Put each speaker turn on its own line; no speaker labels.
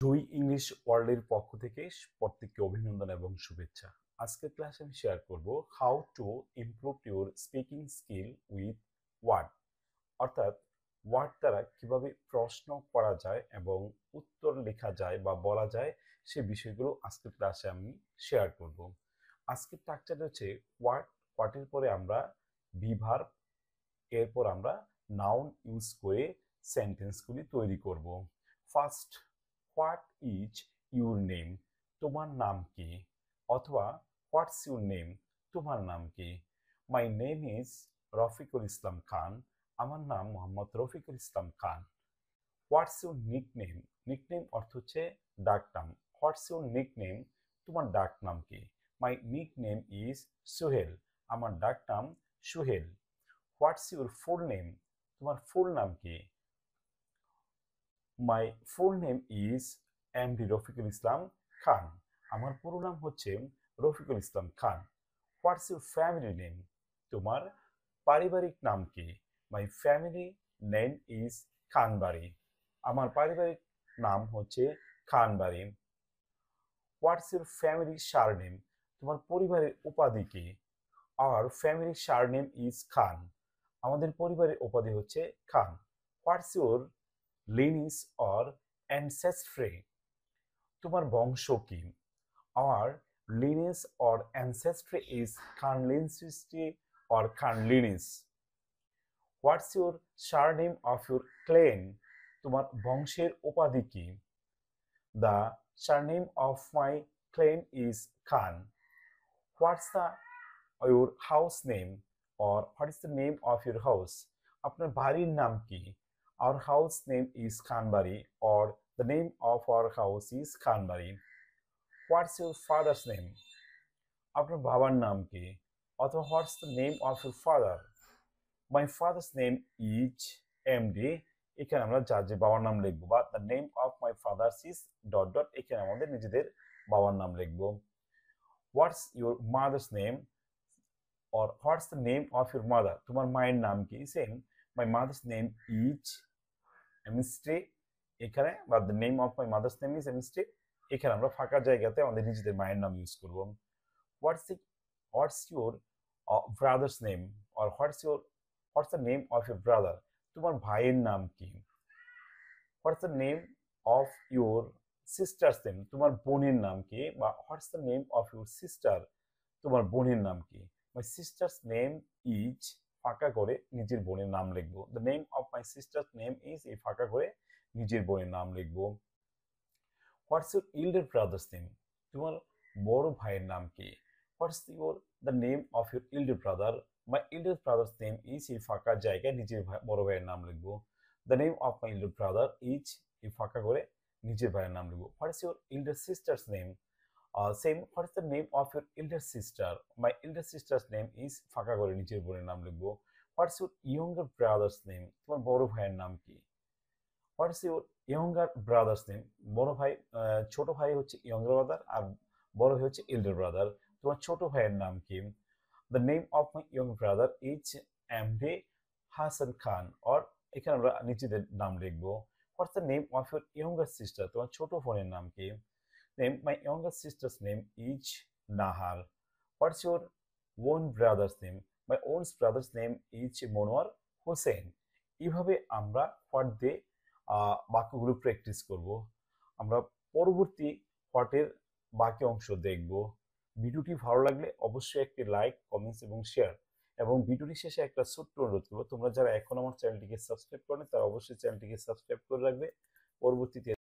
দুই ইংলিশ ওয়ার্ল্ডের পক্ষ থেকে প্রত্যেককে অভিনন্দন এবং শুভেচ্ছা। আজকের ক্লাসে আমি শেয়ার করব how to improve your speaking skill with word, অর্থাৎ ওয়ার্ড দ্বারা কিভাবে প্রশ্ন করা যায় এবং উত্তর লেখা যায় বা বলা যায় সে বিষয়গুলো আজকের ক্লাসে আমি শেয়ার করব। আজকের স্ট্রাকচার হচ্ছে ওয়ার্ড, ওয়ার্ডের পরে আমরা বিভার্ব, এরপর আমরা নাউন ইউজ করে সেন্টেন্সগুলি তৈরি করব। First, what is your name, তোমার নাম কি, অথবা হোয়াটস ইউর নেম, তোমার নাম কি। My name is Rafiqul Islam Khan, আমার নাম Mohammad Rafiqul Islam Khan. What's your nickname, nickname অর্থ হচ্ছে ডাক নাম। হোয়াটস ইউর নিকনেম, তোমার ডাক নাম কি। মাই নিকনেম ইজ সোহেল, আমার ডাক নাম Sohel. What's your full name, তোমার ফুল নাম কি। My full name is MD Rafiqul Islam Khan, আমার পুরো নাম হচ্ছে Rafiqul Islam Khan. What's your family name, তোমার পারিবারিক নাম কি। My family name is Khanbari, আমার পারিবারিক নাম হচ্ছে Khanbari. What's your family surname, তোমার পরিবারের উপাধি কি। Our family surname is Khan, আমাদের পরিবারের উপাধি হচ্ছে খান। হোয়াটস ইউর লিনিস অর অ্যানসেস্ট্রি, তোমার বংশ কি। Our lineage or ancestry is Khan লিনসিস্ট্রি or Khan lineage. What's your surname of your clan, তোমার বংশের উপাধি কি। The surname of my clan is Khan. What's the your house name or what is the name of your house, আপনার বাড়ির নাম কি। our house name is Khanbari or the name of our house is Khanbari. What's your father's name, আপনার বাবার নাম কি, অথবা what's the name of your father. my father's name is MD, এখানে আমরা যার যে বাবার নাম লিখবো, বা the name of my father is ... এখানে আমাদের নিজেদের বাবার নাম লিখবো। what's your mother's name or what's the name of your mother, তোমার মায়ের নাম কি। Same, my mother's name is MST, এখানে বা the name of my mother's name is MST, এখানে আমরা ফাঁকা জায়গাতে আমাদের নিজেদের মায়ের নাম ইউজ করব। what's your brother's name or what's the name of your brother, তোমার ভাইয়ের নাম কি। what's the name of your sister's name, তোমার বোনের নাম কি, বা what's the name of your sister, তোমার বোনের নাম কি। my sister's name is ফাঁকা করে নিজের বোনের নাম লিখবো। the name of my sister's name is এই ফাঁকা করে নিজের বোনের নাম লিখবো। what's your elder brother's name, তোমার বড় ভাইয়ের নাম কি। what's the name of your elder brother, my elder brother's name is এই ফাঁকা জায়গায় নিজের বড় ভাইয়ের নাম লিখবো। the name of my elder brother is এই ফাঁকা করে নিজের ভাইয়ের নাম লিখবো। what's your elder sister's name, same, what is the name of your elder sister, my elder sister's name is ফাঁকা করে নিজের বোনের নাম লিখবো। what's your younger brother's name, তোমার বড় ভাইয়ের নাম কি। what's your younger brother's name, বড় ভাই, ছোট ভাই হচ্ছে younger brother আর বড় ভাই হচ্ছে elder brother, তোমার ছোট ভাইয়ের নাম কি। the name of my younger brother is MD Hasan Khan, or এখানে আমরা নিজেদের নাম লিখবো। what's the name of your younger sister, তোমার ছোট বোনের নাম কি। name, my younger sister's name is Nahar. what's your own brother's name, my own brother's name is Monwar Hussein. এইভাবে আমরা হোয়াট দিয়ে বাক্যগুলো প্র্যাকটিস করব। আমরা পরবর্তী হোয়াটের বাকি অংশ দেখব। ভিডিওটি ভালো লাগলে অবশ্যই একটি লাইক, কমেন্টস এবং শেয়ার, এবং ভিডিওটি শেষে একটা ছোট্ট অনুরোধ করবো, তোমরা যারা এখন আমার চ্যানেলটিকে সাবস্ক্রাইব করেন তারা অবশ্যই চ্যানেলটিকে সাবস্ক্রাইব করে রাখবে। পরবর্তীতে